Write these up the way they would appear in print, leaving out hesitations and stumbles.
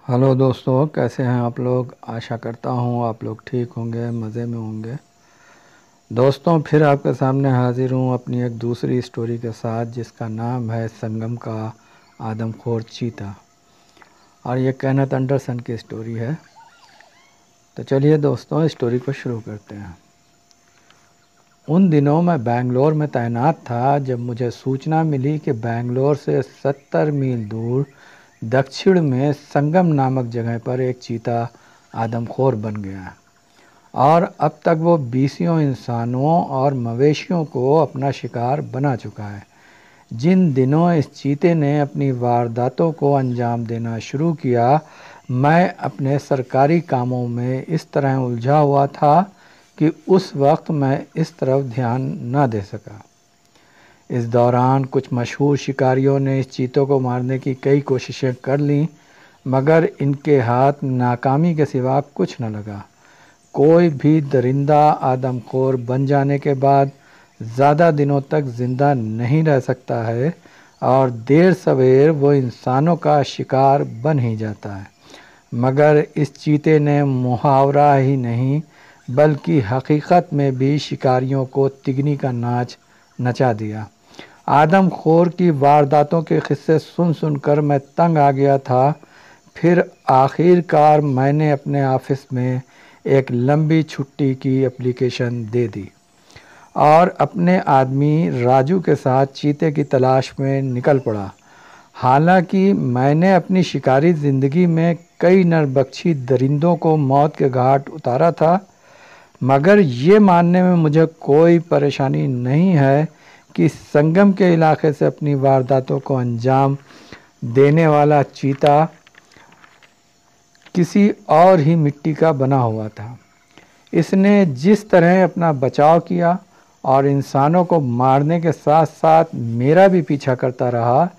Hello दोस्तों, कैसे हैं आप लोग। आशा करता हूँ आप लोग ठीक होंगे, मज़े में होंगे। दोस्तों, फिर आपके सामने हाजिर हूँ अपनी एक दूसरी स्टोरी के साथ, जिसका नाम है संगम का आदमखोर चीता। और ये केनेथ एंडरसन की स्टोरी है। तो चलिए दोस्तों, स्टोरी को शुरू करते हैं। उन दिनों मैं बेंगलोर में तैनात था जब मुझे सूचना मिली कि बेंगलोर से 70 मील दूर दक्षिण में संगम नामक जगह पर एक चीता आदमखोर बन गया है और अब तक वो बीसियों इंसानों और मवेशियों को अपना शिकार बना चुका है। जिन दिनों इस चीते ने अपनी वारदातों को अंजाम देना शुरू किया, मैं अपने सरकारी कामों में इस तरह उलझा हुआ था कि उस वक्त मैं इस तरफ ध्यान न दे सका। इस दौरान कुछ मशहूर शिकारियों ने इस चीतों को मारने की कई कोशिशें कर लीं, मगर इनके हाथ नाकामी के सिवा कुछ न लगा। कोई भी दरिंदा आदमखोर बन जाने के बाद ज़्यादा दिनों तक ज़िंदा नहीं रह सकता है और देर सवेर वो इंसानों का शिकार बन ही जाता है। मगर इस चीते ने मुहावरा ही नहीं बल्कि हकीकत में भी शिकारियों को तिगनी का नाच नचा दिया। आदमखोर की वारदातों के किस्से सुन सुनकर मैं तंग आ गया था। फिर आखिरकार मैंने अपने ऑफिस में एक लंबी छुट्टी की एप्लीकेशन दे दी और अपने आदमी राजू के साथ चीते की तलाश में निकल पड़ा। हालांकि मैंने अपनी शिकारी ज़िंदगी में कई नरबख्शी दरिंदों को मौत के घाट उतारा था, मगर ये मानने में मुझे कोई परेशानी नहीं है कि संगम के इलाके से अपनी वारदातों को अंजाम देने वाला चीता किसी और ही मिट्टी का बना हुआ था। इसने जिस तरह अपना बचाव किया और इंसानों को मारने के साथ साथ मेरा भी पीछा करता रहा,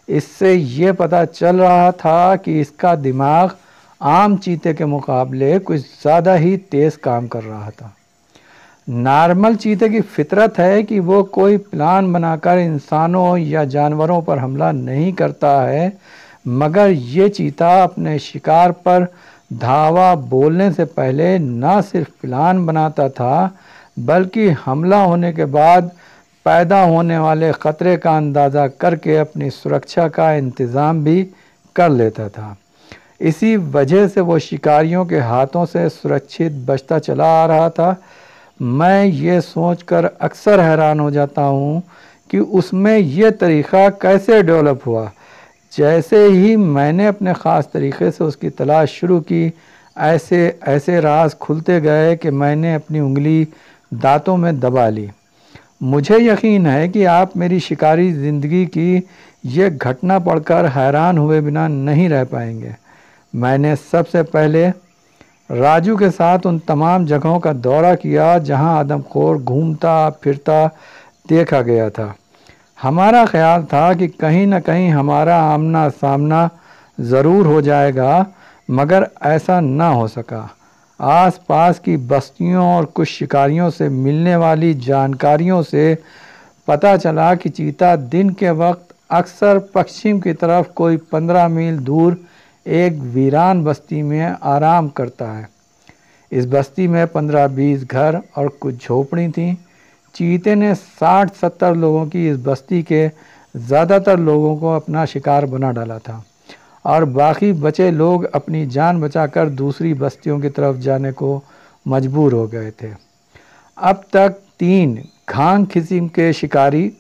इससे ये पता चल रहा था कि इसका दिमाग आम चीते के मुकाबले कुछ ज़्यादा ही तेज़ काम कर रहा था। नॉर्मल चीते की फितरत है कि वो कोई प्लान बनाकर इंसानों या जानवरों पर हमला नहीं करता है, मगर ये चीता अपने शिकार पर धावा बोलने से पहले न सिर्फ प्लान बनाता था बल्कि हमला होने के बाद पैदा होने वाले ख़तरे का अंदाज़ा करके अपनी सुरक्षा का इंतज़ाम भी कर लेता था। इसी वजह से वो शिकारियों के हाथों से सुरक्षित बचता चला आ रहा था। मैं ये सोचकर अक्सर हैरान हो जाता हूँ कि उसमें ये तरीक़ा कैसे डेवलप हुआ। जैसे ही मैंने अपने ख़ास तरीक़े से उसकी तलाश शुरू की, ऐसे ऐसे राज खुलते गए कि मैंने अपनी उंगली दांतों में दबा ली। मुझे यकीन है कि आप मेरी शिकारी ज़िंदगी की ये घटना पढ़कर हैरान हुए बिना नहीं रह पाएंगे। मैंने सबसे पहले राजू के साथ उन तमाम जगहों का दौरा किया जहां आदमखोर घूमता फिरता देखा गया था। हमारा ख्याल था कि कहीं न कहीं हमारा आमना सामना ज़रूर हो जाएगा, मगर ऐसा ना हो सका। आसपास की बस्तियों और कुछ शिकारियों से मिलने वाली जानकारियों से पता चला कि चीता दिन के वक्त अक्सर पश्चिम की तरफ कोई 15 मील दूर एक वीरान बस्ती में आराम करता है। इस बस्ती में 15-20 घर और कुछ झोपड़ी थीं। चीते ने 60-70 लोगों की इस बस्ती के ज़्यादातर लोगों को अपना शिकार बना डाला था और बाकी बचे लोग अपनी जान बचाकर दूसरी बस्तियों की तरफ जाने को मजबूर हो गए थे। अब तक 3 घांग किस्म के शिकारी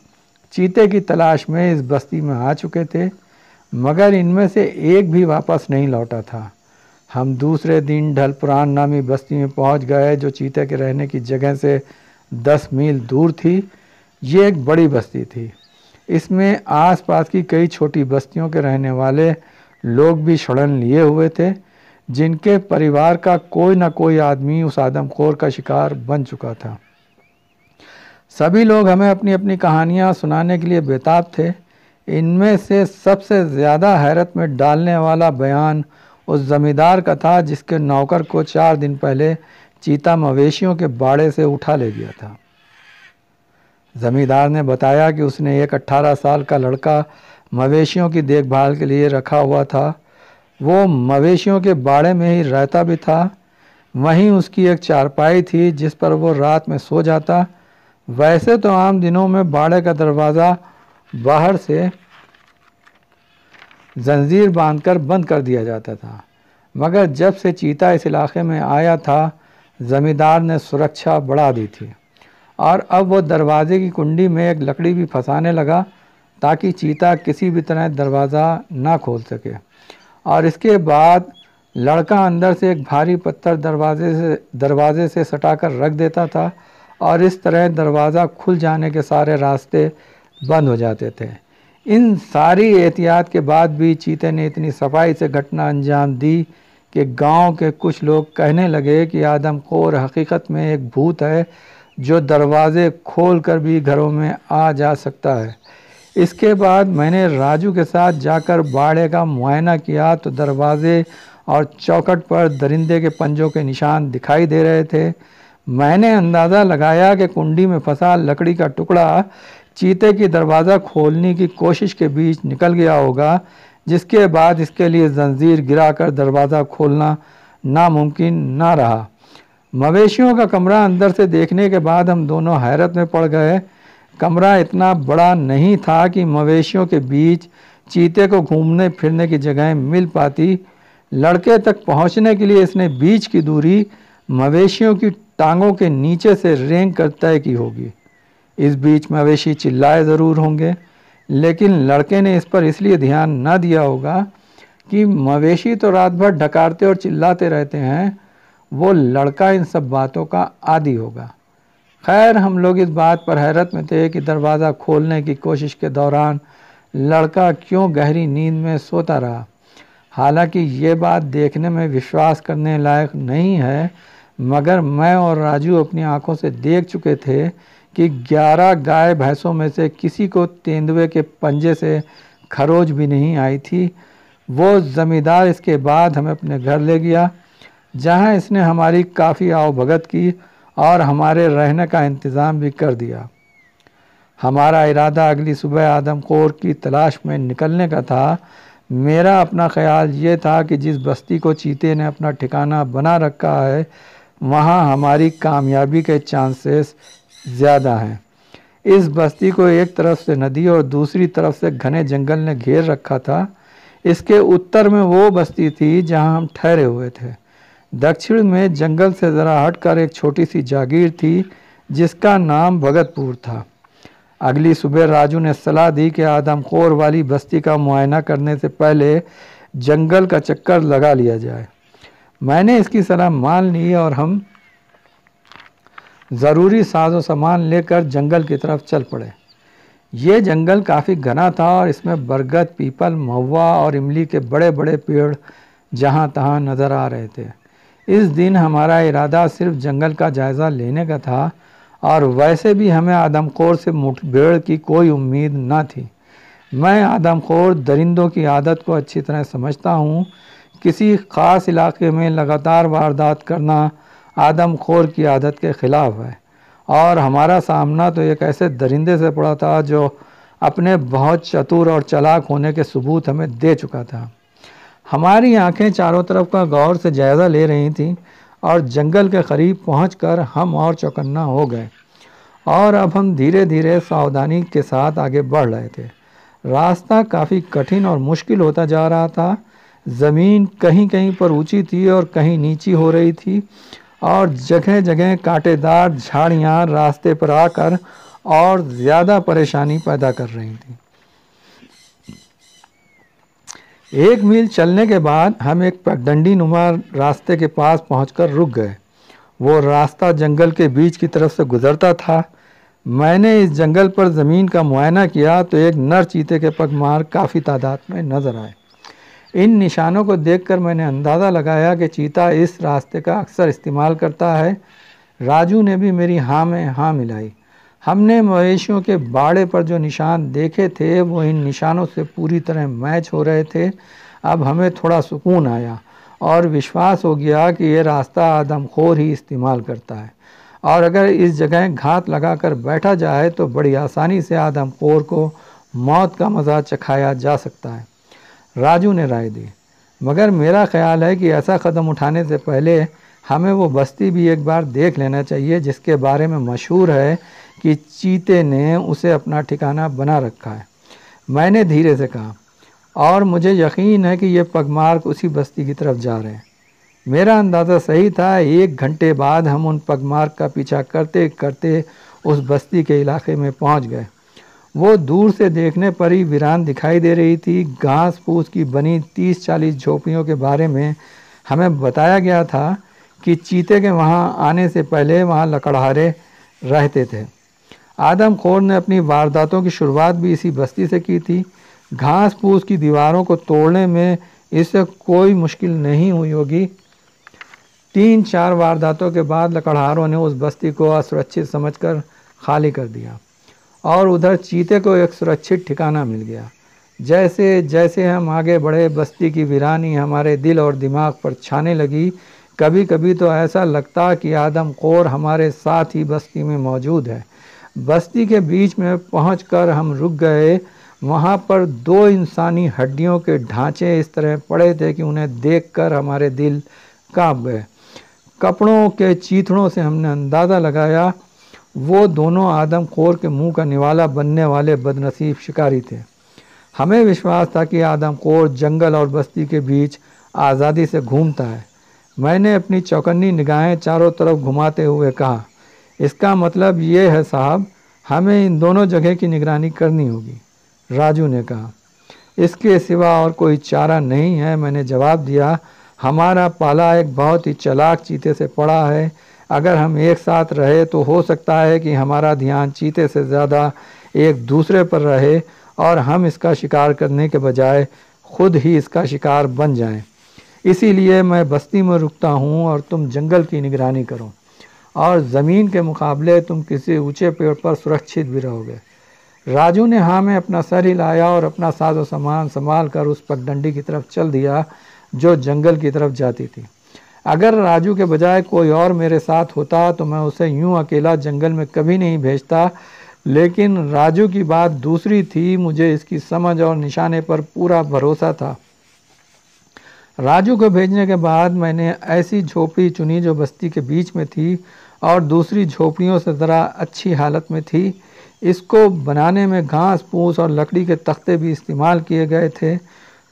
चीते की तलाश में इस बस्ती में आ चुके थे, मगर इनमें से एक भी वापस नहीं लौटा था। हम दूसरे दिन ढलपुरान नामी बस्ती में पहुंच गए, जो चीते के रहने की जगह से 10 मील दूर थी। ये एक बड़ी बस्ती थी। इसमें आसपास की कई छोटी बस्तियों के रहने वाले लोग भी शरण लिए हुए थे, जिनके परिवार का कोई न कोई आदमी उस आदमखोर का शिकार बन चुका था। सभी लोग हमें अपनी अपनी कहानियां सुनाने के लिए बेताब थे। इनमें से सबसे ज़्यादा हैरत में डालने वाला बयान उस ज़मींदार का था जिसके नौकर को 4 दिन पहले चीता मवेशियों के बाड़े से उठा ले गया था। ज़मींदार ने बताया कि उसने एक 18 साल का लड़का मवेशियों की देखभाल के लिए रखा हुआ था। वो मवेशियों के बाड़े में ही रहता भी था। वहीं उसकी एक चारपाई थी जिस पर वो रात में सो जाता। वैसे तो आम दिनों में बाड़े का दरवाज़ा बाहर से जंजीर बांधकर बंद कर दिया जाता था, मगर जब से चीता इस इलाके में आया था ज़मींदार ने सुरक्षा बढ़ा दी थी और अब वो दरवाजे की कुंडी में एक लकड़ी भी फंसाने लगा ताकि चीता किसी भी तरह दरवाज़ा ना खोल सके। और इसके बाद लड़का अंदर से एक भारी पत्थर दरवाजे से सटाकर रख देता था और इस तरह दरवाज़ा खुल जाने के सारे रास्ते बंद हो जाते थे। इन सारी एहतियात के बाद भी चीते ने इतनी सफाई से घटना अंजाम दी कि गांव के कुछ लोग कहने लगे कि आदमखोर हकीकत में एक भूत है जो दरवाजे खोल कर भी घरों में आ जा सकता है। इसके बाद मैंने राजू के साथ जाकर बाड़े का मुआयना किया तो दरवाजे और चौखट पर दरिंदे के पंजों के निशान दिखाई दे रहे थे। मैंने अंदाज़ा लगाया कि कुंडी में फंसा लकड़ी का टुकड़ा चीते की दरवाज़ा खोलने की कोशिश के बीच निकल गया होगा, जिसके बाद इसके लिए जंजीर गिराकर दरवाज़ा खोलना नामुमकिन ना रहा। मवेशियों का कमरा अंदर से देखने के बाद हम दोनों हैरत में पड़ गए। कमरा इतना बड़ा नहीं था कि मवेशियों के बीच चीते को घूमने फिरने की जगह मिल पाती। लड़के तक पहुंचने के लिए इसने बीच की दूरी मवेशियों की टांगों के नीचे से रेंग कर तय की होगी। इस बीच मवेशी चिल्लाए ज़रूर होंगे, लेकिन लड़के ने इस पर इसलिए ध्यान न दिया होगा कि मवेशी तो रात भर ढकारते और चिल्लाते रहते हैं, वो लड़का इन सब बातों का आदी होगा। खैर, हम लोग इस बात पर हैरत में थे कि दरवाज़ा खोलने की कोशिश के दौरान लड़का क्यों गहरी नींद में सोता रहा। हालांकि ये बात देखने में विश्वास करने लायक नहीं है, मगर मैं और राजू अपनी आंखों से देख चुके थे कि 11 गाय भैंसों में से किसी को तेंदुए के पंजे से खरोच भी नहीं आई थी। वो ज़मींदार इसके बाद हमें अपने घर ले गया, जहां इसने हमारी काफ़ी आवभगत की और हमारे रहने का इंतज़ाम भी कर दिया। हमारा इरादा अगली सुबह आदमखोर की तलाश में निकलने का था। मेरा अपना ख्याल ये था कि जिस बस्ती को चीते ने अपना ठिकाना बना रखा है वहाँ हमारी कामयाबी के चांसेस ज़्यादा हैं। इस बस्ती को एक तरफ से नदी और दूसरी तरफ से घने जंगल ने घेर रखा था। इसके उत्तर में वो बस्ती थी जहाँ हम ठहरे हुए थे। दक्षिण में जंगल से ज़रा हटकर एक छोटी सी जागीर थी जिसका नाम भगतपुर था। अगली सुबह राजू ने सलाह दी कि आदमखोर वाली बस्ती का मुआयना करने से पहले जंगल का चक्कर लगा लिया जाए। मैंने इसकी सलाह मान ली और हम ज़रूरी साजो सामान लेकर जंगल की तरफ चल पड़े। ये जंगल काफ़ी घना था और इसमें बरगद, पीपल, महुआ और इमली के बड़े बड़े पेड़ जहाँ तहाँ नज़र आ रहे थे। इस दिन हमारा इरादा सिर्फ जंगल का जायज़ा लेने का था और वैसे भी हमें आदमखोर से मुठभेड़ की कोई उम्मीद न थी। मैं आदमखोर दरिंदों की आदत को अच्छी तरह समझता हूँ। किसी ख़ास इलाके में लगातार वारदात करना आदमखोर की आदत के ख़िलाफ़ है और हमारा सामना तो एक ऐसे दरिंदे से पड़ा था जो अपने बहुत चतुर और चालाक होने के सबूत हमें दे चुका था। हमारी आंखें चारों तरफ का गौर से जायज़ा ले रही थीं और जंगल के करीब पहुंचकर हम और चौकन्ना हो गए और अब हम धीरे धीरे सावधानी के साथ आगे बढ़ रहे थे। रास्ता काफ़ी कठिन और मुश्किल होता जा रहा था। ज़मीन कहीं कहीं पर ऊंची थी और कहीं नीची हो रही थी और जगह जगह कांटेदार झाड़ियाँ रास्ते पर आकर और ज़्यादा परेशानी पैदा कर रही थी। 1 मील चलने के बाद हम एक पगडंडी नुमा रास्ते के पास पहुंचकर रुक गए। वो रास्ता जंगल के बीच की तरफ से गुजरता था। मैंने इस जंगल पर ज़मीन का मुआयना किया तो एक नर चीते के पगमार काफ़ी तादाद में नज़र आए। इन निशानों को देखकर मैंने अंदाज़ा लगाया कि चीता इस रास्ते का अक्सर इस्तेमाल करता है। राजू ने भी मेरी हाँ में हाँ मिलाई। हमने मवेशियों के बाड़े पर जो निशान देखे थे वो इन निशानों से पूरी तरह मैच हो रहे थे। अब हमें थोड़ा सुकून आया और विश्वास हो गया कि ये रास्ता आदमखोर ही इस्तेमाल करता है और अगर इस जगह घात लगाकर बैठा जाए तो बड़ी आसानी से आदमखोर को मौत का मज़ा चखाया जा सकता है। राजू ने राय दी। मगर मेरा ख्याल है कि ऐसा कदम उठाने से पहले हमें वो बस्ती भी एक बार देख लेना चाहिए जिसके बारे में मशहूर है कि चीते ने उसे अपना ठिकाना बना रखा है। मैंने धीरे से कहा, और मुझे यकीन है कि ये पगमार्क उसी बस्ती की तरफ जा रहे हैं। मेरा अंदाज़ा सही था। 1 घंटे बाद हम उन पगमार्क का पीछा करते करते उस बस्ती के इलाके में पहुंच गए। वो दूर से देखने पर ही वीरान दिखाई दे रही थी। घास फूस की बनी 30-40 झोपड़ियों के बारे में हमें बताया गया था कि चीते के वहाँ आने से पहले वहाँ लकड़हारे रहते थे। आदमखोर ने अपनी वारदातों की शुरुआत भी इसी बस्ती से की थी। घास फूस की दीवारों को तोड़ने में इससे कोई मुश्किल नहीं हुई होगी। 3-4 वारदातों के बाद लकड़हारों ने उस बस्ती को असुरक्षित समझकर खाली कर दिया और उधर चीते को एक सुरक्षित ठिकाना मिल गया। जैसे जैसे हम आगे बढ़े बस्ती की वीरानी हमारे दिल और दिमाग पर छाने लगी। कभी कभी तो ऐसा लगता कि आदमखोर हमारे साथ ही बस्ती में मौजूद है। बस्ती के बीच में पहुंचकर हम रुक गए। वहां पर 2 इंसानी हड्डियों के ढांचे इस तरह पड़े थे कि उन्हें देखकर हमारे दिल कांप गए। कपड़ों के चीथड़ों से हमने अंदाज़ा लगाया वो दोनों आदमखोर के मुंह का निवाला बनने वाले बदनसीब शिकारी थे। हमें विश्वास था कि आदमखोर जंगल और बस्ती के बीच आज़ादी से घूमता है। मैंने अपनी चौकन्नी निगाहें चारों तरफ घुमाते हुए कहा, इसका मतलब ये है साहब, हमें इन दोनों जगह की निगरानी करनी होगी। राजू ने कहा, इसके सिवा और कोई चारा नहीं है। मैंने जवाब दिया, हमारा पाला एक बहुत ही चालाक चीते से पड़ा है। अगर हम एक साथ रहे तो हो सकता है कि हमारा ध्यान चीते से ज़्यादा एक दूसरे पर रहे और हम इसका शिकार करने के बजाय खुद ही इसका शिकार बन जाएं। इसीलिए मैं बस्ती में रुकता हूँ और तुम जंगल की निगरानी करो और ज़मीन के मुकाबले तुम किसी ऊंचे पेड़ पर सुरक्षित भी रहोगे। राजू ने हाँ में अपना सर हिलाया और अपना साजो सामान संभाल कर उस पगडंडी की तरफ चल दिया जो जंगल की तरफ जाती थी। अगर राजू के बजाय कोई और मेरे साथ होता तो मैं उसे यूं अकेला जंगल में कभी नहीं भेजता, लेकिन राजू की बात दूसरी थी। मुझे इसकी समझ और निशाने पर पूरा भरोसा था। राजू को भेजने के बाद मैंने ऐसी झोपड़ी चुनी जो बस्ती के बीच में थी और दूसरी झोपड़ियों से ज़रा अच्छी हालत में थी। इसको बनाने में घास फूस और लकड़ी के तख्ते भी इस्तेमाल किए गए थे।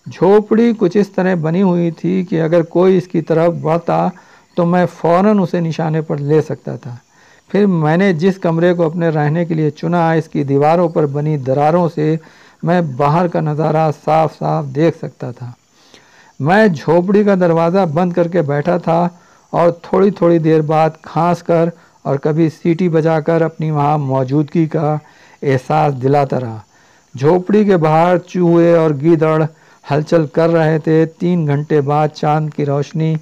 झोपड़ी कुछ इस तरह बनी हुई थी कि अगर कोई इसकी तरफ बढ़ता तो मैं फ़ौरन उसे निशाने पर ले सकता था। फिर मैंने जिस कमरे को अपने रहने के लिए चुना, इसकी दीवारों पर बनी दरारों से मैं बाहर का नज़ारा साफ साफ देख सकता था। मैं झोपड़ी का दरवाज़ा बंद करके बैठा था और थोड़ी थोड़ी देर बाद खांस कर और कभी सीटी बजाकर अपनी वहाँ मौजूदगी का एहसास दिलाता रहा। झोपड़ी के बाहर चूहे और गीदड़ हलचल कर रहे थे। 3 घंटे बाद चांद की रोशनी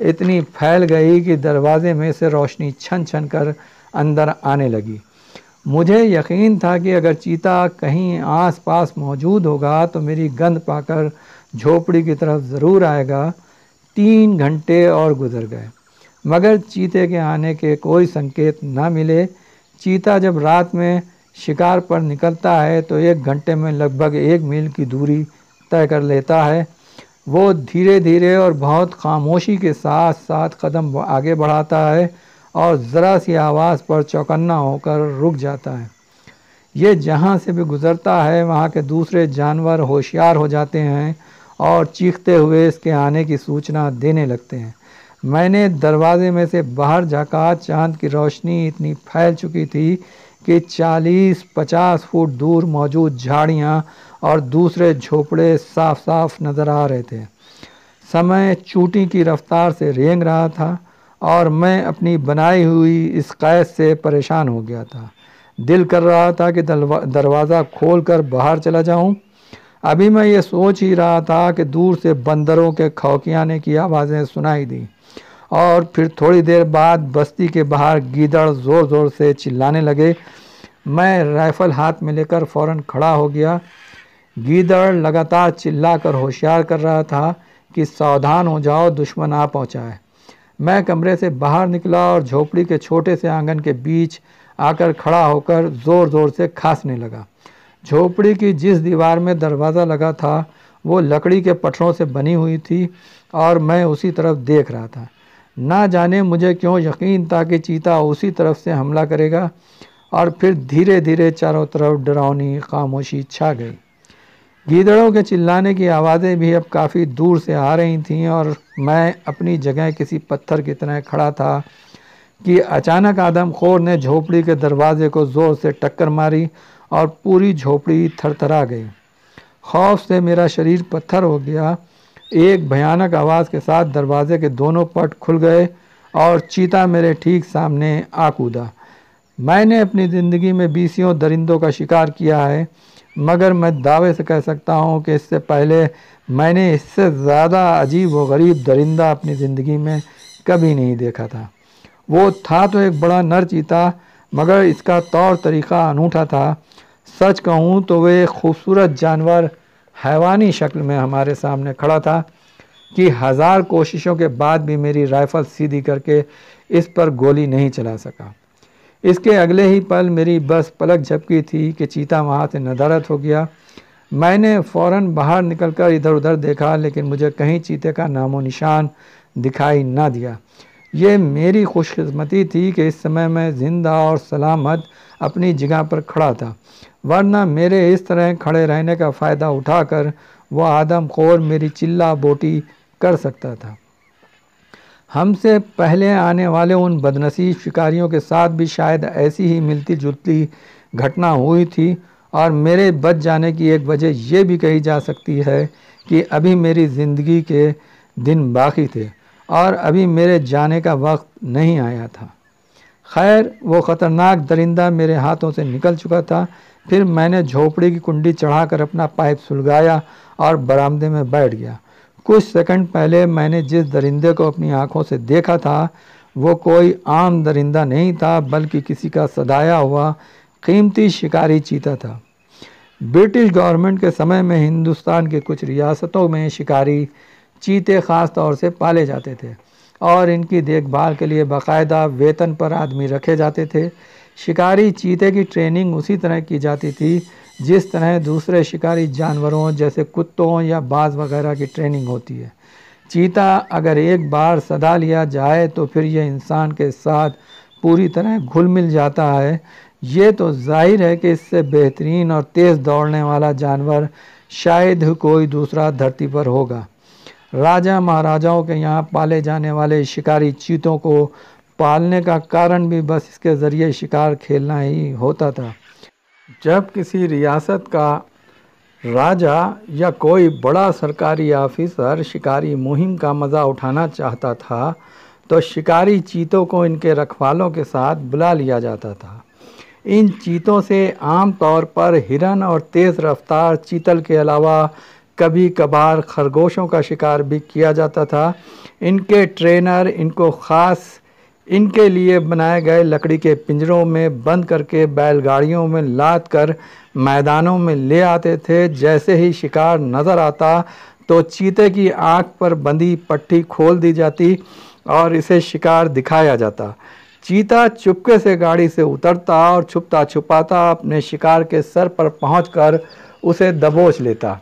इतनी फैल गई कि दरवाजे में से रोशनी छन छन कर अंदर आने लगी। मुझे यकीन था कि अगर चीता कहीं आसपास मौजूद होगा तो मेरी गंध पाकर झोपड़ी की तरफ ज़रूर आएगा। 3 घंटे और गुजर गए मगर चीते के आने के कोई संकेत न मिले। चीता जब रात में शिकार पर निकलता है तो 1 घंटे में लगभग 1 मील की दूरी तय कर लेता है। वो धीरे धीरे और बहुत खामोशी के साथ साथ कदम आगे बढ़ाता है और ज़रा सी आवाज़ पर चौकन्ना होकर रुक जाता है। ये जहाँ से भी गुज़रता है वहाँ के दूसरे जानवर होशियार हो जाते हैं और चीखते हुए इसके आने की सूचना देने लगते हैं। मैंने दरवाजे में से बाहर झाँका। चाँद की रोशनी इतनी फैल चुकी थी कि 40-50 फुट दूर मौजूद झाड़ियाँ और दूसरे झोपड़े साफ साफ नज़र आ रहे थे। समय चूटी की रफ्तार से रेंग रहा था और मैं अपनी बनाई हुई इस कैद से परेशान हो गया था। दिल कर रहा था कि दरवाज़ा खोलकर बाहर चला जाऊं। अभी मैं ये सोच ही रहा था कि दूर से बंदरों के खौकियाने की आवाज़ें सुनाई दी और फिर थोड़ी देर बाद बस्ती के बाहर गीदड़ ज़ोर ज़ोर से चिल्लाने लगे। मैं राइफ़ल हाथ में लेकर फ़ौरन खड़ा हो गया। गीदड़ लगातार चिल्लाकर होशियार कर रहा था कि सावधान हो जाओ, दुश्मन आ पहुंचा है। मैं कमरे से बाहर निकला और झोपड़ी के छोटे से आंगन के बीच आकर खड़ा होकर ज़ोर ज़ोर से खांसने लगा। झोपड़ी की जिस दीवार में दरवाज़ा लगा था वो लकड़ी के पटरों से बनी हुई थी और मैं उसी तरफ देख रहा था। ना जाने मुझे क्यों यकीन था कि चीता उसी तरफ से हमला करेगा, और फिर धीरे धीरे चारों तरफ डरावनी खामोशी छा गई। गीदड़ों के चिल्लाने की आवाज़ें भी अब काफ़ी दूर से आ रही थीं और मैं अपनी जगह किसी पत्थर की तरह खड़ा था कि अचानक आदमखोर ने झोपड़ी के दरवाजे को ज़ोर से टक्कर मारी और पूरी झोपड़ी थरथरा गई। खौफ से मेरा शरीर पत्थर हो गया। एक भयानक आवाज़ के साथ दरवाजे के दोनों पट खुल गए और चीता मेरे ठीक सामने आ कूदा। मैंने अपनी ज़िंदगी में बीसियों दरिंदों का शिकार किया है, मगर मैं दावे से कह सकता हूँ कि इससे पहले मैंने इससे ज़्यादा अजीब व गरीब दरिंदा अपनी ज़िंदगी में कभी नहीं देखा था। वो था तो एक बड़ा नर चीता, मगर इसका तौर तरीक़ा अनूठा था। सच कहूँ तो वे खूबसूरत जानवर हैवानी शक्ल में हमारे सामने खड़ा था कि 1000 कोशिशों के बाद भी मेरी राइफ़ल सीधी करके इस पर गोली नहीं चला सका। इसके अगले ही पल मेरी बस पलक झपकी थी कि चीता वहाँ से नदारद हो गया। मैंने फ़ौरन बाहर निकलकर इधर उधर देखा, लेकिन मुझे कहीं चीते का नामो निशान दिखाई ना दिया। ये मेरी खुशकिस्मती थी कि इस समय मैं ज़िंदा और सलामत अपनी जगह पर खड़ा था, वरना मेरे इस तरह खड़े रहने का फ़ायदा उठाकर वह आदमखोर मेरी चिल्ला बोटी कर सकता था। हमसे पहले आने वाले उन बदनसीब शिकारियों के साथ भी शायद ऐसी ही मिलती जुलती घटना हुई थी, और मेरे बच जाने की एक वजह यह भी कही जा सकती है कि अभी मेरी ज़िंदगी के दिन बाकी थे और अभी मेरे जाने का वक्त नहीं आया था। खैर, वो ख़तरनाक दरिंदा मेरे हाथों से निकल चुका था। फिर मैंने झोपड़ी की कुंडी चढ़ाकर अपना पाइप सुलगाया और बरामदे में बैठ गया। कुछ सेकंड पहले मैंने जिस दरिंदे को अपनी आंखों से देखा था, वो कोई आम दरिंदा नहीं था, बल्कि किसी का सदाया हुआ कीमती शिकारी चीता था। ब्रिटिश गवर्नमेंट के समय में हिंदुस्तान के कुछ रियासतों में शिकारी चीते ख़ास तौर से पाले जाते थे और इनकी देखभाल के लिए बाकायदा वेतन पर आदमी रखे जाते थे। शिकारी चीते की ट्रेनिंग उसी तरह की जाती थी जिस तरह दूसरे शिकारी जानवरों जैसे कुत्तों या बाज वगैरह की ट्रेनिंग होती है। चीता अगर एक बार सदा लिया जाए तो फिर यह इंसान के साथ पूरी तरह घुल मिल जाता है। ये तो जाहिर है कि इससे बेहतरीन और तेज़ दौड़ने वाला जानवर शायद ही कोई दूसरा धरती पर होगा। राजा महाराजाओं के यहाँ पाले जाने वाले शिकारी चीतों को पालने का कारण भी बस इसके ज़रिए शिकार खेलना ही होता था। जब किसी रियासत का राजा या कोई बड़ा सरकारी ऑफिसर शिकारी मुहिम का मज़ा उठाना चाहता था तो शिकारी चीतों को इनके रखवालों के साथ बुला लिया जाता था। इन चीतों से आम तौर पर हिरन और तेज़ रफ्तार चीतल के अलावा कभी कभार खरगोशों का शिकार भी किया जाता था। इनके ट्रेनर इनको ख़ास इनके लिए बनाए गए लकड़ी के पिंजरों में बंद करके बैलगाड़ियों में लाद कर मैदानों में ले आते थे। जैसे ही शिकार नज़र आता तो चीते की आंख पर बंधी पट्टी खोल दी जाती और इसे शिकार दिखाया जाता। चीता चुपके से गाड़ी से उतरता और छुपता छुपाता अपने शिकार के सर पर पहुंचकर उसे दबोच लेता।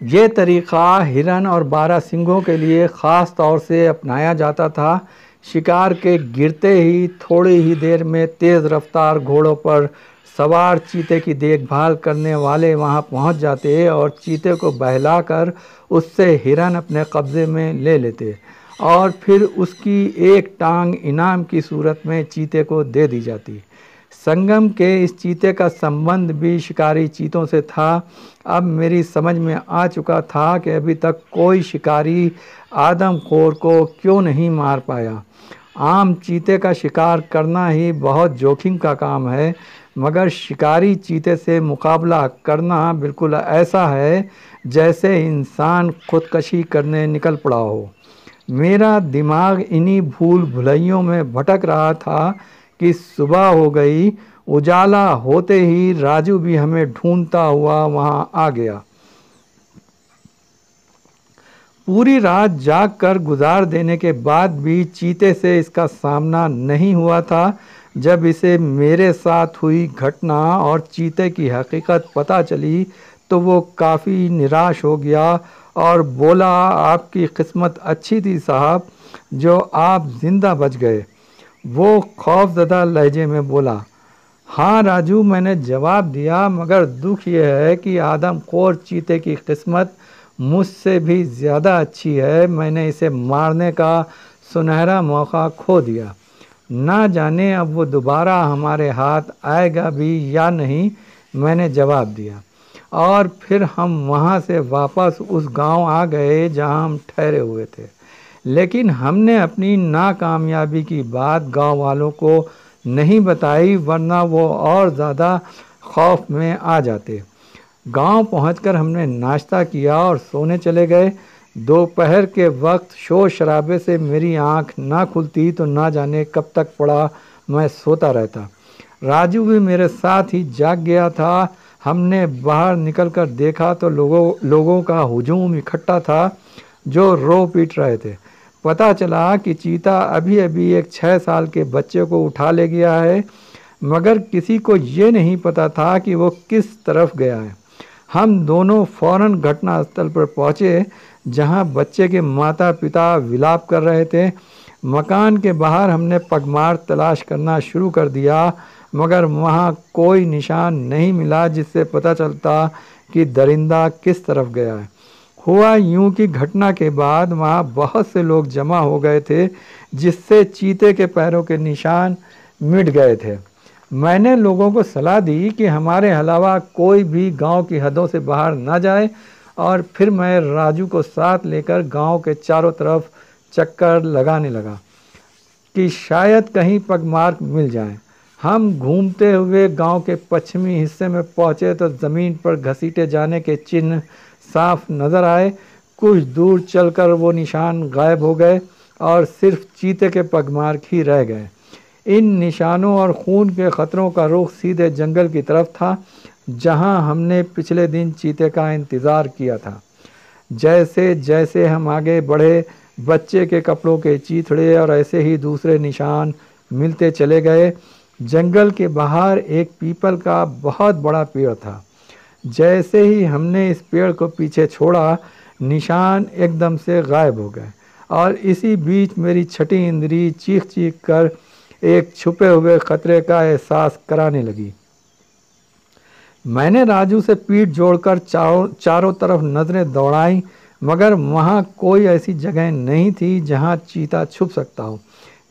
ये तरीक़ा हिरन और बारहसिंघों के लिए ख़ास तौर से अपनाया जाता था। शिकार के गिरते ही थोड़ी ही देर में तेज़ रफ्तार घोड़ों पर सवार चीते की देखभाल करने वाले वहां पहुंच जाते और चीते को बहलाकर उससे हिरन अपने कब्ज़े में ले लेते और फिर उसकी एक टांग इनाम की सूरत में चीते को दे दी जाती। संगम के इस चीते का संबंध भी शिकारी चीतों से था। अब मेरी समझ में आ चुका था कि अभी तक कोई शिकारी आदमखोर को क्यों नहीं मार पाया। आम चीते का शिकार करना ही बहुत जोखिम का काम है, मगर शिकारी चीते से मुकाबला करना बिल्कुल ऐसा है जैसे इंसान खुदकशी करने निकल पड़ा हो। मेरा दिमाग इन्हीं भूल भुलैयों में भटक रहा था कि सुबह हो गई। उजाला होते ही राजू भी हमें ढूंढता हुआ वहां आ गया। पूरी रात जाग कर गुजार देने के बाद भी चीते से इसका सामना नहीं हुआ था। जब इसे मेरे साथ हुई घटना और चीते की हकीकत पता चली तो वो काफ़ी निराश हो गया और बोला, आपकी किस्मत अच्छी थी साहब जो आप ज़िंदा बच गए। वो खौफज़दा लहजे में बोला, हाँ राजू, मैंने जवाब दिया, मगर दुख ये है कि आदमखोर चीते की किस्मत मुझसे भी ज़्यादा अच्छी है। मैंने इसे मारने का सुनहरा मौका खो दिया। ना जाने अब वो दोबारा हमारे हाथ आएगा भी या नहीं। मैंने जवाब दिया और फिर हम वहाँ से वापस उस गांव आ गए जहाँ हम ठहरे हुए थे। लेकिन हमने अपनी नाकामयाबी की बात गांव वालों को नहीं बताई, वरना वो और ज़्यादा खौफ में आ जाते। गांव पहुंचकर हमने नाश्ता किया और सोने चले गए। दोपहर के वक्त शोर शराबे से मेरी आंख ना खुलती तो ना जाने कब तक पड़ा मैं सोता रहता। राजू भी मेरे साथ ही जाग गया था। हमने बाहर निकलकर देखा तो लोगों का हुजूम इकट्ठा था जो रो पीट रहे थे। पता चला कि चीता अभी अभी एक 6 साल के बच्चे को उठा ले गया है, मगर किसी को ये नहीं पता था कि वो किस तरफ गया है। हम दोनों फौरन घटनास्थल पर पहुँचे जहाँ बच्चे के माता पिता विलाप कर रहे थे। मकान के बाहर हमने पगमार्क तलाश करना शुरू कर दिया, मगर वहाँ कोई निशान नहीं मिला जिससे पता चलता कि दरिंदा किस तरफ गया है। हुआ यूं कि घटना के बाद वहाँ बहुत से लोग जमा हो गए थे, जिससे चीते के पैरों के निशान मिट गए थे। मैंने लोगों को सलाह दी कि हमारे अलावा कोई भी गांव की हदों से बाहर ना जाए, और फिर मैं राजू को साथ लेकर गांव के चारों तरफ चक्कर लगाने लगा कि शायद कहीं पगमार्क मिल जाए। हम घूमते हुए गांव के पश्चिमी हिस्से में पहुंचे तो ज़मीन पर घसीटे जाने के चिन्ह साफ नज़र आए। कुछ दूर चलकर वो निशान गायब हो गए और सिर्फ चीते के पगमार्क ही रह गए। इन निशानों और खून के खतरों का रुख सीधे जंगल की तरफ था, जहां हमने पिछले दिन चीते का इंतज़ार किया था। जैसे जैसे हम आगे बढ़े, बच्चे के कपड़ों के चीथड़े और ऐसे ही दूसरे निशान मिलते चले गए। जंगल के बाहर एक पीपल का बहुत बड़ा पेड़ था। जैसे ही हमने इस पेड़ को पीछे छोड़ा, निशान एकदम से गायब हो गए और इसी बीच मेरी छठी इंद्री चीख चीख कर एक छुपे हुए खतरे का एहसास कराने लगी। मैंने राजू से पीठ जोड़कर चारों तरफ नज़रें दौड़ाई, मगर वहाँ कोई ऐसी जगह नहीं थी जहाँ चीता छुप सकता हो।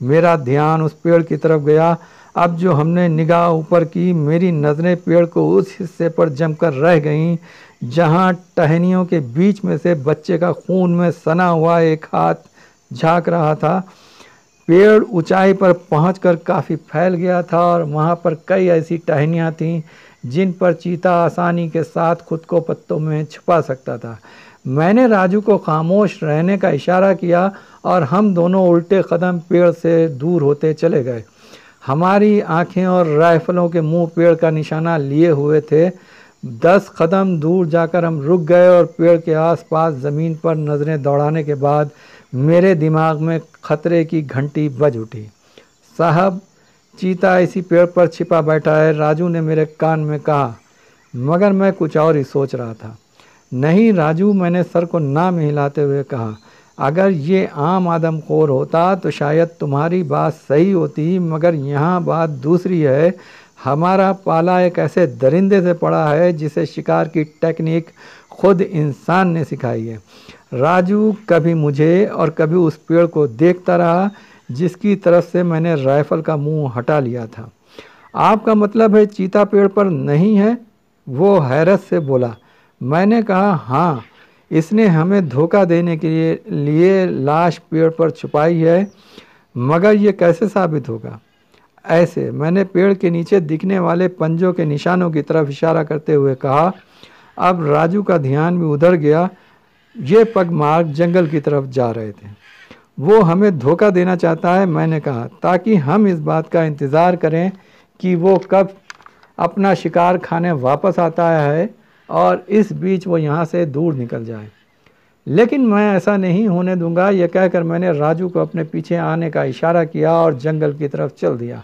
मेरा ध्यान उस पेड़ की तरफ गया। अब जो हमने निगाह ऊपर की, मेरी नज़रें पेड़ को उस हिस्से पर जमकर रह गईं जहाँ टहनियों के बीच में से बच्चे का खून में सना हुआ एक हाथ झांक रहा था। पेड़ ऊंचाई पर पहुंचकर काफ़ी फैल गया था और वहाँ पर कई ऐसी टहनियाँ थीं जिन पर चीता आसानी के साथ खुद को पत्तों में छुपा सकता था। मैंने राजू को खामोश रहने का इशारा किया और हम दोनों उल्टे कदम पेड़ से दूर होते चले गए। हमारी आंखें और राइफलों के मुंह पेड़ का निशाना लिए हुए थे। 10 कदम दूर जाकर हम रुक गए और पेड़ के आसपास ज़मीन पर नज़रें दौड़ाने के बाद मेरे दिमाग में खतरे की घंटी बज उठी। साहब, चीता इसी पेड़ पर छिपा बैठा है, राजू ने मेरे कान में कहा, मगर मैं कुछ और ही सोच रहा था। नहीं राजू, मैंने सर को ना में हिलाते हुए कहा, अगर ये आम आदमखोर होता तो शायद तुम्हारी बात सही होती, मगर यहाँ बात दूसरी है। हमारा पाला एक ऐसे दरिंदे से पड़ा है जिसे शिकार की टेक्निक खुद इंसान ने सिखाई है। राजू कभी मुझे और कभी उस पेड़ को देखता रहा जिसकी तरफ से मैंने राइफल का मुंह हटा लिया था। आपका मतलब है चीता पेड़ पर नहीं है? वो हैरत से बोला। मैंने कहा, हाँ, इसने हमें धोखा देने के लिए लाश पेड़ पर छुपाई है, मगर ये कैसे साबित होगा? ऐसे, मैंने पेड़ के नीचे दिखने वाले पंजों के निशानों की तरफ इशारा करते हुए कहा। अब राजू का ध्यान भी उधर गया। ये पगमार्क जंगल की तरफ जा रहे थे। वो हमें धोखा देना चाहता है, मैंने कहा, ताकि हम इस बात का इंतज़ार करें कि वो कब अपना शिकार खाने वापस आता है और इस बीच वो यहाँ से दूर निकल जाए। लेकिन मैं ऐसा नहीं होने दूंगा, यह कहकर मैंने राजू को अपने पीछे आने का इशारा किया और जंगल की तरफ चल दिया।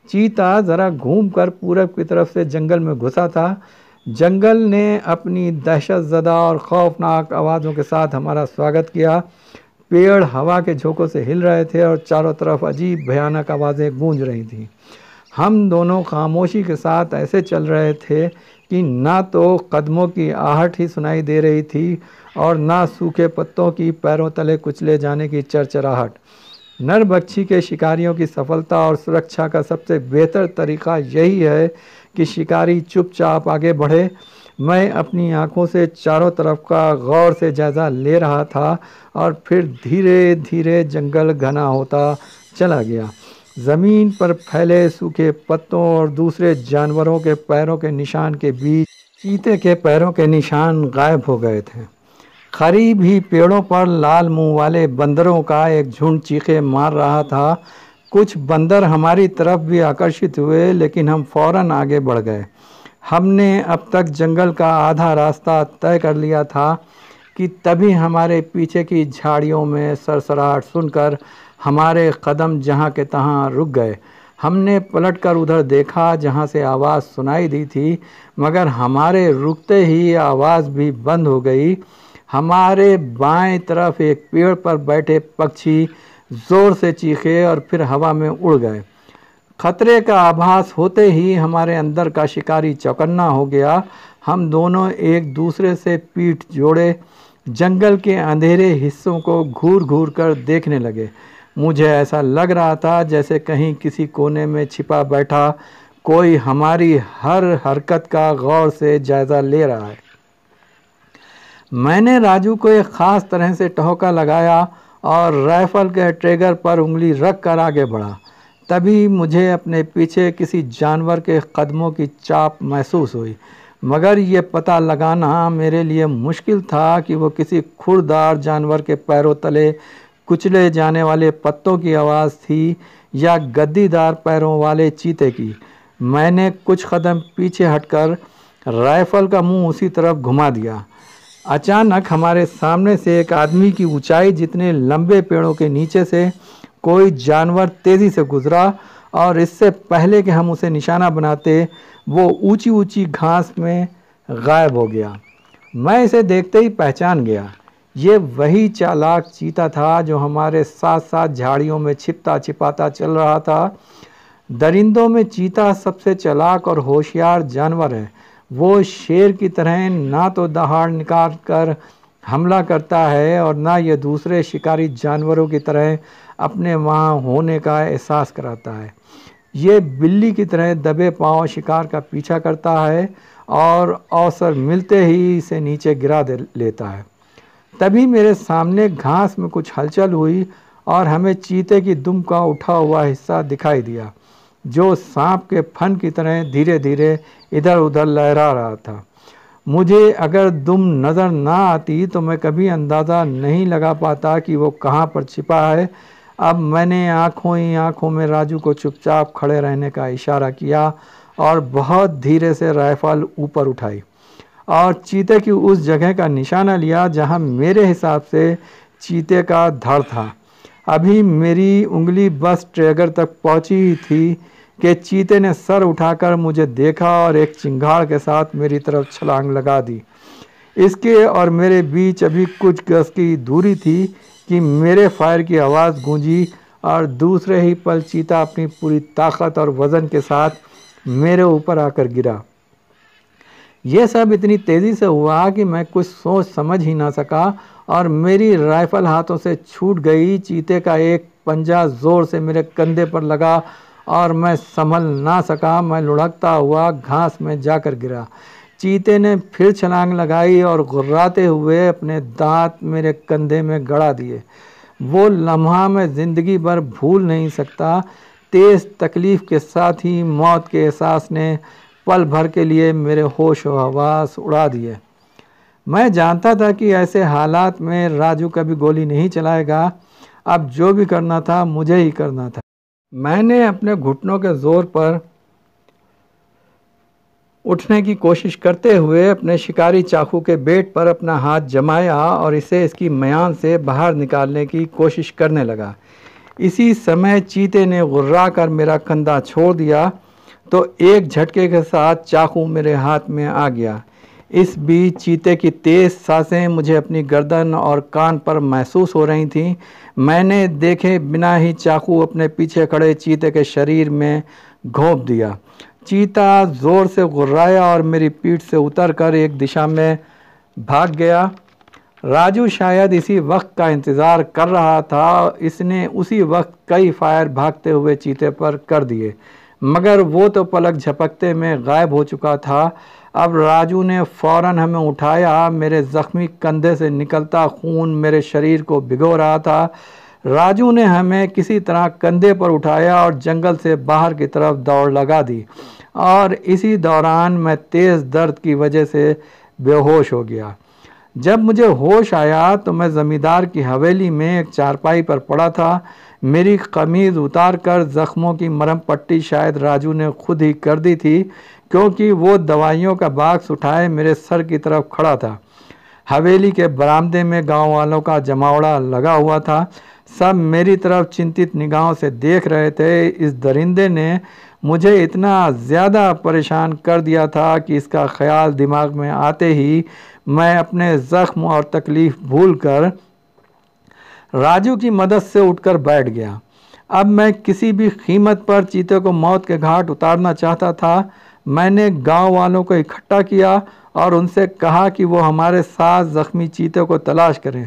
चीता ज़रा घूमकर पूरब की तरफ से जंगल में घुसा था। जंगल ने अपनी दहशतज़दा और खौफनाक आवाज़ों के साथ हमारा स्वागत किया। पेड़ हवा के झोंकों से हिल रहे थे और चारों तरफ अजीब भयानक आवाज़ें गूंज रही थीं। हम दोनों खामोशी के साथ ऐसे चल रहे थे कि ना तो कदमों की आहट ही सुनाई दे रही थी और ना सूखे पत्तों की पैरों तले कुचले जाने की चरचराहट। नरभक्षी के शिकारियों की सफलता और सुरक्षा का सबसे बेहतर तरीका यही है कि शिकारी चुपचाप आगे बढ़े। मैं अपनी आंखों से चारों तरफ का गौर से जायज़ा ले रहा था और फिर धीरे धीरे जंगल घना होता चला गया। ज़मीन पर फैले सूखे पत्तों और दूसरे जानवरों के पैरों के निशान के बीच चीते के पैरों के निशान गायब हो गए थे। करीब ही पेड़ों पर लाल मुंह वाले बंदरों का एक झुंड चीखे मार रहा था। कुछ बंदर हमारी तरफ भी आकर्षित हुए, लेकिन हम फौरन आगे बढ़ गए। हमने अब तक जंगल का आधा रास्ता तय कर लिया था कि तभी हमारे पीछे की झाड़ियों में सरसराहट सुनकर हमारे कदम जहाँ के तहाँ रुक गए। हमने पलटकर उधर देखा जहाँ से आवाज़ सुनाई दी थी, मगर हमारे रुकते ही आवाज़ भी बंद हो गई। हमारे बाएं तरफ एक पेड़ पर बैठे पक्षी ज़ोर से चीखे और फिर हवा में उड़ गए। खतरे का आभास होते ही हमारे अंदर का शिकारी चौकन्ना हो गया। हम दोनों एक दूसरे से पीठ जोड़े जंगल के अंधेरे हिस्सों को घूर घूर कर देखने लगे। मुझे ऐसा लग रहा था जैसे कहीं किसी कोने में छिपा बैठा कोई हमारी हर हरकत का गौर से जायज़ा ले रहा है। मैंने राजू को एक ख़ास तरह से ठौका लगाया और राइफ़ल के ट्रिगर पर उंगली रख कर आगे बढ़ा। तभी मुझे अपने पीछे किसी जानवर के कदमों की चाप महसूस हुई, मगर ये पता लगाना मेरे लिए मुश्किल था कि वो किसी खुरदार जानवर के पैरों तले कुचले जाने वाले पत्तों की आवाज़ थी या गद्दीदार पैरों वाले चीते की। मैंने कुछ कदम पीछे हटकर राइफ़ल का मुंह उसी तरफ घुमा दिया। अचानक हमारे सामने से एक आदमी की ऊंचाई जितने लंबे पेड़ों के नीचे से कोई जानवर तेज़ी से गुजरा और इससे पहले कि हम उसे निशाना बनाते वो ऊंची ऊंची घास में गायब हो गया। मैं इसे देखते ही पहचान गया। ये वही चालाक चीता था जो हमारे साथ साथ झाड़ियों में छिपता छिपाता चल रहा था। दरिंदों में चीता सबसे चालाक और होशियार जानवर है। वो शेर की तरह ना तो दहाड़ निकाल कर हमला करता है और ना ये दूसरे शिकारी जानवरों की तरह अपने वहाँ होने का एहसास कराता है। ये बिल्ली की तरह दबे पांव शिकार का पीछा करता है और अवसर मिलते ही इसे नीचे गिरा लेता है। तभी मेरे सामने घास में कुछ हलचल हुई और हमें चीते की दुम का उठा हुआ हिस्सा दिखाई दिया, जो सांप के फन की तरह धीरे धीरे इधर उधर लहरा रहा था। मुझे अगर दुम नज़र ना आती तो मैं कभी अंदाज़ा नहीं लगा पाता कि वो कहाँ पर छिपा है। अब मैंने आँखों ही आँखों में राजू को चुपचाप खड़े रहने का इशारा किया और बहुत धीरे से राइफ़ल ऊपर उठाई और चीते की उस जगह का निशाना लिया जहाँ मेरे हिसाब से चीते का धड़ था। अभी मेरी उंगली बस ट्रिगर तक पहुँची ही थी कि चीते ने सर उठाकर मुझे देखा और एक चिंगाड़ के साथ मेरी तरफ छलांग लगा दी। इसके और मेरे बीच अभी कुछ गज की दूरी थी कि मेरे फायर की आवाज़ गूंजी और दूसरे ही पल चीता अपनी पूरी ताकत और वज़न के साथ मेरे ऊपर आकर गिरा। यह सब इतनी तेज़ी से हुआ कि मैं कुछ सोच समझ ही ना सका और मेरी राइफ़ल हाथों से छूट गई। चीते का एक पंजा ज़ोर से मेरे कंधे पर लगा और मैं संभल ना सका। मैं लुढ़कता हुआ घास में जाकर गिरा। चीते ने फिर छलांग लगाई और गुर्राते हुए अपने दांत मेरे कंधे में गड़ा दिए। वो लम्हा मैं ज़िंदगी भर भूल नहीं सकता। तेज़ तकलीफ़ के साथ ही मौत के एहसास ने पल भर के लिए मेरे होश व हवास उड़ा दिए। मैं जानता था कि ऐसे हालात में राजू कभी गोली नहीं चलाएगा। अब जो भी करना था मुझे ही करना था। मैंने अपने घुटनों के ज़ोर पर उठने की कोशिश करते हुए अपने शिकारी चाकू के बेट पर अपना हाथ जमाया और इसे इसकी म्यान से बाहर निकालने की कोशिश करने लगा। इसी समय चीते ने गुर्रा कर मेरा कंधा छोड़ दिया। तो एक झटके के साथ चाकू मेरे हाथ में आ गया। इस बीच चीते की तेज सांसें मुझे अपनी गर्दन और कान पर महसूस हो रही थीं। मैंने देखे बिना ही चाकू अपने पीछे खड़े चीते के शरीर में घोंप दिया। चीता जोर से गुर्राया और मेरी पीठ से उतरकर एक दिशा में भाग गया। राजू शायद इसी वक्त का इंतज़ार कर रहा था। इसने उसी वक्त कई फायर भागते हुए चीते पर कर दिए, मगर वो तो पलक झपकते में गायब हो चुका था। अब राजू ने फौरन हमें उठाया। मेरे जख्मी कंधे से निकलता खून मेरे शरीर को भिगो रहा था। राजू ने हमें किसी तरह कंधे पर उठाया और जंगल से बाहर की तरफ दौड़ लगा दी, और इसी दौरान मैं तेज़ दर्द की वजह से बेहोश हो गया। जब मुझे होश आया तो मैं ज़मींदार की हवेली में एक चारपाई पर पड़ा था। मेरी कमीज़ उतार कर ज़ख्मों की मरहम पट्टी शायद राजू ने खुद ही कर दी थी, क्योंकि वो दवाइयों का बाक्स उठाए मेरे सर की तरफ खड़ा था। हवेली के बरामदे में गांव वालों का जमावड़ा लगा हुआ था। सब मेरी तरफ चिंतित निगाहों से देख रहे थे। इस दरिंदे ने मुझे इतना ज़्यादा परेशान कर दिया था कि इसका ख्याल दिमाग में आते ही मैं अपने ज़ख्म और तकलीफ़ भूलकर राजू की मदद से उठकर बैठ गया। अब मैं किसी भी कीमत पर चीते को मौत के घाट उतारना चाहता था। मैंने गांव वालों को इकट्ठा किया और उनसे कहा कि वो हमारे साथ ज़ख्मी चीते को तलाश करें,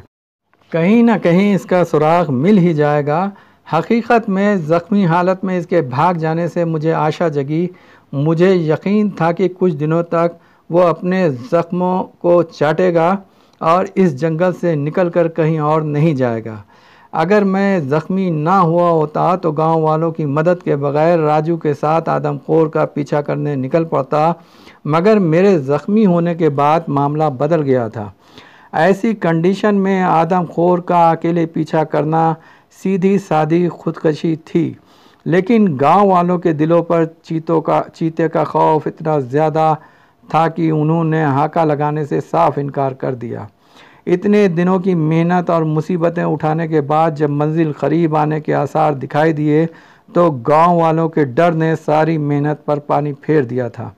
कहीं ना कहीं इसका सुराग मिल ही जाएगा। हकीकत में ज़ख्मी हालत में इसके भाग जाने से मुझे आशा जगी। मुझे यकीन था कि कुछ दिनों तक वो अपने ज़ख्मों को चाटेगा और इस जंगल से निकलकर कहीं और नहीं जाएगा। अगर मैं ज़ख्मी ना हुआ होता तो गांव वालों की मदद के बगैर राजू के साथ आदमखोर का पीछा करने निकल पड़ता, मगर मेरे ज़ख्मी होने के बाद मामला बदल गया था। ऐसी कंडीशन में आदमखोर का अकेले पीछा करना सीधी सादी खुदकशी थी, लेकिन गांव वालों के दिलों पर चीते का खौफ इतना ज़्यादा था कि उन्होंने हाका लगाने से साफ इनकार कर दिया। इतने दिनों की मेहनत और मुसीबतें उठाने के बाद जब मंजिल करीब आने के आसार दिखाई दिए तो गांव वालों के डर ने सारी मेहनत पर पानी फेर दिया था।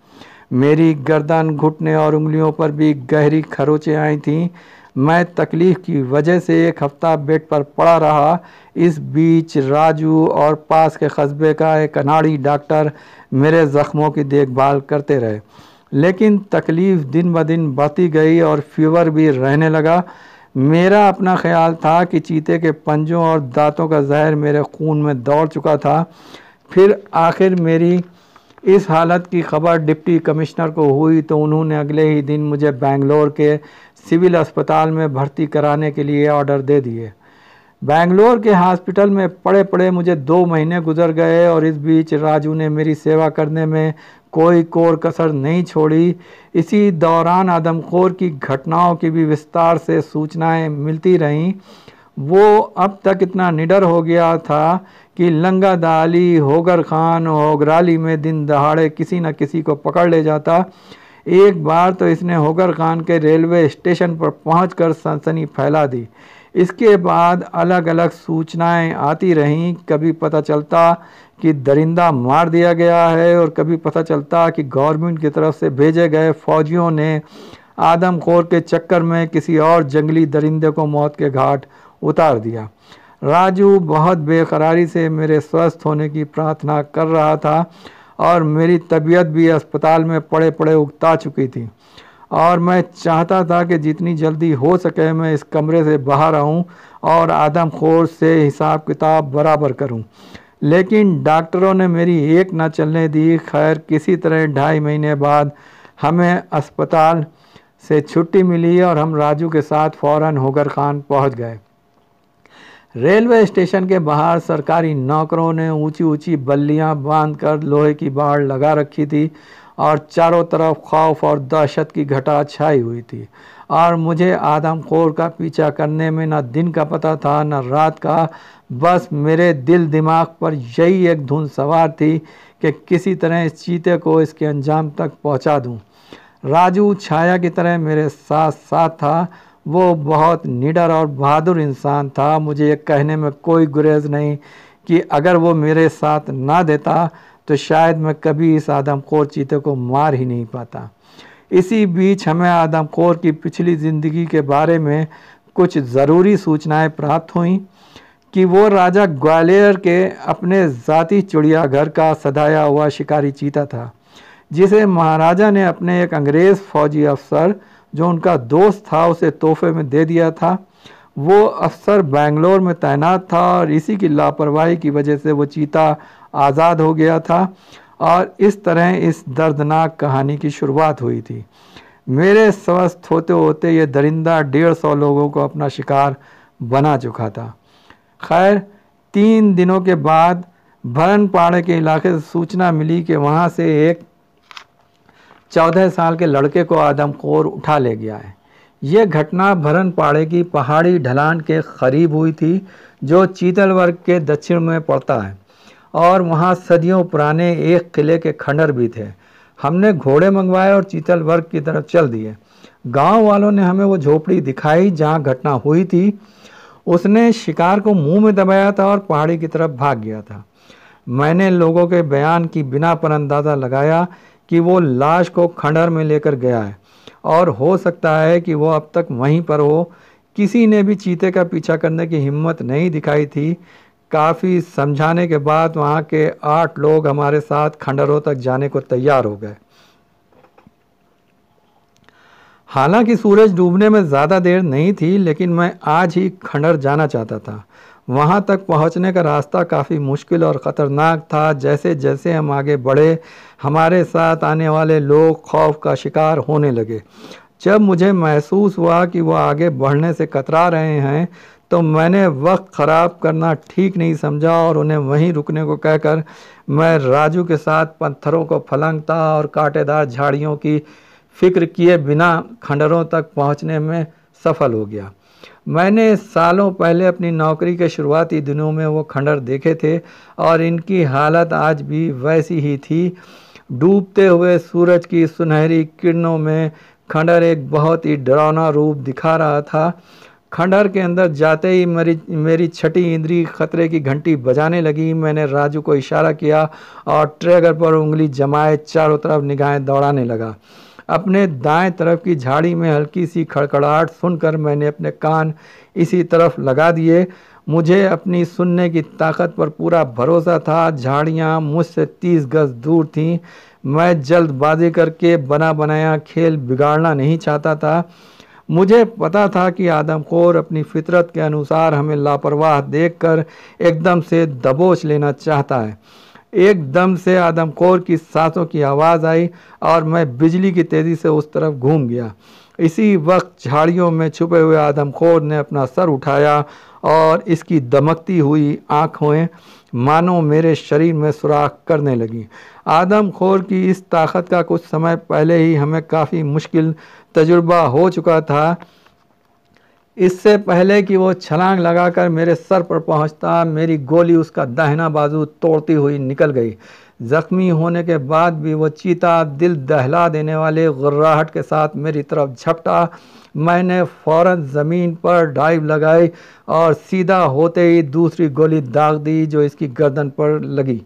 मेरी गर्दन, घुटने और उंगलियों पर भी गहरी खरोंचें आई थीं। मैं तकलीफ़ की वजह से एक हफ्ता बेड पर पड़ा रहा। इस बीच राजू और पास के कस्बे का एक अनाड़ी डॉक्टर मेरे ज़ख्मों की देखभाल करते रहे, लेकिन तकलीफ़ दिन ब दिन बढ़ती गई और फीवर भी रहने लगा। मेरा अपना ख्याल था कि चीते के पंजों और दांतों का जहर मेरे खून में दौड़ चुका था। फिर आखिर मेरी इस हालत की खबर डिप्टी कमिश्नर को हुई तो उन्होंने अगले ही दिन मुझे बेंगलोर के सिविल अस्पताल में भर्ती कराने के लिए ऑर्डर दे दिए। बेंगलोर के हॉस्पिटल में पड़े पड़े मुझे 2 महीने गुजर गए और इस बीच राजू ने मेरी सेवा करने में कोई कोर कसर नहीं छोड़ी। इसी दौरान आदमखोर की घटनाओं की भी विस्तार से सूचनाएं मिलती रहीं। वो अब तक इतना निडर हो गया था कि लंगा दाली, होगर खान, होगराली में दिन दहाड़े किसी न किसी को पकड़ ले जाता। एक बार तो इसने होगर खान के रेलवे स्टेशन पर पहुंचकर सनसनी फैला दी। इसके बाद अलग अलग सूचनाएं आती रहीं। कभी पता चलता कि दरिंदा मार दिया गया है और कभी पता चलता कि गवर्नमेंट की तरफ से भेजे गए फौजियों ने आदमखोर के चक्कर में किसी और जंगली दरिंदे को मौत के घाट उतार दिया। राजू बहुत बेकरारी से मेरे स्वस्थ होने की प्रार्थना कर रहा था और मेरी तबीयत भी अस्पताल में पड़े पड़े उकता चुकी थी और मैं चाहता था कि जितनी जल्दी हो सके मैं इस कमरे से बाहर आऊं और आदमखोर से हिसाब किताब बराबर करूं। लेकिन डॉक्टरों ने मेरी एक न चलने दी। खैर किसी तरह 2.5 महीने बाद हमें अस्पताल से छुट्टी मिली और हम राजू के साथ फ़ौरन होगर खान पहुंच गए। रेलवे स्टेशन के बाहर सरकारी नौकरों ने ऊंची ऊंची बल्लियां बांधकर लोहे की बाड़ लगा रखी थी और चारों तरफ खौफ और दहशत की घटा छाई हुई थी और मुझे आदमखोर का पीछा करने में न दिन का पता था न रात का। बस मेरे दिल दिमाग पर यही एक धुन सवार थी कि किसी तरह इस चीते को इसके अंजाम तक पहुंचा दूं। राजू छाया की तरह मेरे साथ साथ था। वो बहुत निडर और बहादुर इंसान था। मुझे ये कहने में कोई गुरेज नहीं कि अगर वो मेरे साथ ना देता तो शायद मैं कभी इस आदमखोर चीते को मार ही नहीं पाता। इसी बीच हमें आदमखोर की पिछली ज़िंदगी के बारे में कुछ ज़रूरी सूचनाएं प्राप्त हुईं कि वो राजा ग्वालियर के अपने ज़ाती चिड़ियाघर का सधाया हुआ शिकारी चीता था, जिसे महाराजा ने अपने एक अंग्रेज़ फौजी अफसर जो उनका दोस्त था उसे तोहफे में दे दिया था। वो अफसर बेंगलोर में तैनात था और इसी की लापरवाही की वजह से वो चीता आज़ाद हो गया था और इस तरह इस दर्दनाक कहानी की शुरुआत हुई थी। मेरे स्वस्थ होते होते ये दरिंदा 150 लोगों को अपना शिकार बना चुका था। खैर 3 दिनों के बाद भरनपाड़े के इलाके से सूचना मिली कि वहाँ से एक 14 साल के लड़के को आदमखोर उठा ले गया है। ये घटना भरनपाड़े की पहाड़ी ढलान के करीब हुई थी जो चीतलवर्ग के दक्षिण में पड़ता है और वहाँ सदियों पुराने एक किले के खंडर भी थे। हमने घोड़े मंगवाए और चीतलवर्ग की तरफ चल दिए। गांव वालों ने हमें वो झोपड़ी दिखाई जहाँ घटना हुई थी। उसने शिकार को मुंह में दबाया था और पहाड़ी की तरफ भाग गया था। मैंने लोगों के बयान की बिना पर अंदाज़ा लगाया कि वो लाश को खंडर में लेकर गया है और हो सकता है कि वो अब तक वहीं पर हो। किसी ने भी चीते का पीछा करने की हिम्मत नहीं दिखाई थी। काफ़ी समझाने के बाद वहाँ के 8 लोग हमारे साथ खंडरों तक जाने को तैयार हो गए। हालांकि सूरज डूबने में ज़्यादा देर नहीं थी, लेकिन मैं आज ही खंडर जाना चाहता था। वहाँ तक पहुँचने का रास्ता काफ़ी मुश्किल और ख़तरनाक था। जैसे जैसे हम आगे बढ़े, हमारे साथ आने वाले लोग खौफ का शिकार होने लगे। जब मुझे महसूस हुआ कि वो आगे बढ़ने से कतरा रहे हैं, तो मैंने वक्त ख़राब करना ठीक नहीं समझा और उन्हें वहीं रुकने को कहकर मैं राजू के साथ पत्थरों को फलंगता और कांटेदार झाड़ियों की फिक्र किए बिना खंडरों तक पहुंचने में सफल हो गया। मैंने सालों पहले अपनी नौकरी के शुरुआती दिनों में वो खंडर देखे थे और इनकी हालत आज भी वैसी ही थी। डूबते हुए सूरज की सुनहरी किरणों में खंडर एक बहुत ही डरावना रूप दिखा रहा था। खंडर के अंदर जाते ही मेरी छठी इंद्री खतरे की घंटी बजाने लगी। मैंने राजू को इशारा किया और ट्रिगर पर उंगली जमाए चारों तरफ निगाहें दौड़ाने लगा। अपने दाएं तरफ की झाड़ी में हल्की सी खड़खड़ाहट सुनकर मैंने अपने कान इसी तरफ लगा दिए। मुझे अपनी सुनने की ताकत पर पूरा भरोसा था। झाड़ियाँ मुझसे 30 गज दूर थीं। मैं जल्दबाजी करके बना बनाया खेल बिगाड़ना नहीं चाहता था। मुझे पता था कि आदमखोर अपनी फितरत के अनुसार हमें लापरवाह देखकर एकदम से दबोच लेना चाहता है। एकदम से आदमखोर की सांसों की आवाज़ आई और मैं बिजली की तेज़ी से उस तरफ घूम गया। इसी वक्त झाड़ियों में छुपे हुए आदमखोर ने अपना सर उठाया और इसकी दमकती हुई आँखें मानो मेरे शरीर में सुराख करने लगीं। आदमखोर की इस ताकत का कुछ समय पहले ही हमें काफ़ी मुश्किल तजुर्बा हो चुका था। इससे पहले कि वो छलांग लगाकर मेरे सर पर पहुंचता, मेरी गोली उसका दाहिना बाजू तोड़ती हुई निकल गई। जख्मी होने के बाद भी वो चीता दिल दहला देने वाले गुर्राहट के साथ मेरी तरफ झपटा। मैंने फौरन ज़मीन पर डाइव लगाई और सीधा होते ही दूसरी गोली दाग दी जो इसकी गर्दन पर लगी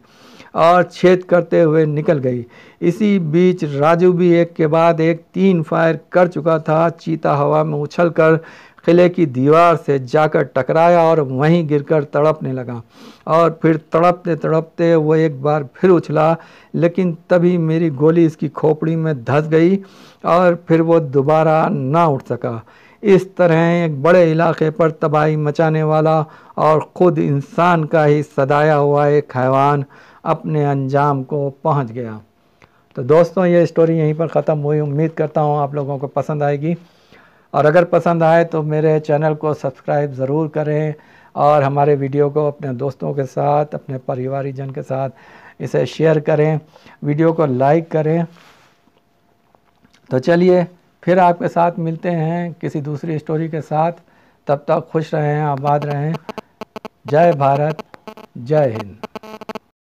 और छेद करते हुए निकल गई। इसी बीच राजू भी एक के बाद एक 3 फायर कर चुका था। चीता हवा में उछलकर किले की दीवार से जाकर टकराया और वहीं गिरकर तड़पने लगा और फिर तड़पते तड़पते वो एक बार फिर उछला, लेकिन तभी मेरी गोली इसकी खोपड़ी में धंस गई और फिर वो दोबारा ना उठ सका। इस तरह एक बड़े इलाके पर तबाही मचाने वाला और ख़ुद इंसान का ही सदाया हुआ एक हैवान अपने अंजाम को पहुंच गया। तो दोस्तों, ये स्टोरी यहीं पर ख़त्म हुई। उम्मीद करता हूँ आप लोगों को पसंद आएगी और अगर पसंद आए तो मेरे चैनल को सब्सक्राइब ज़रूर करें और हमारे वीडियो को अपने दोस्तों के साथ, अपने परिवारजन के साथ इसे शेयर करें, वीडियो को लाइक करें। तो चलिए फिर आपके साथ मिलते हैं किसी दूसरी स्टोरी के साथ। तब तक खुश रहें, आबाद रहें। जय भारत, जय हिंद।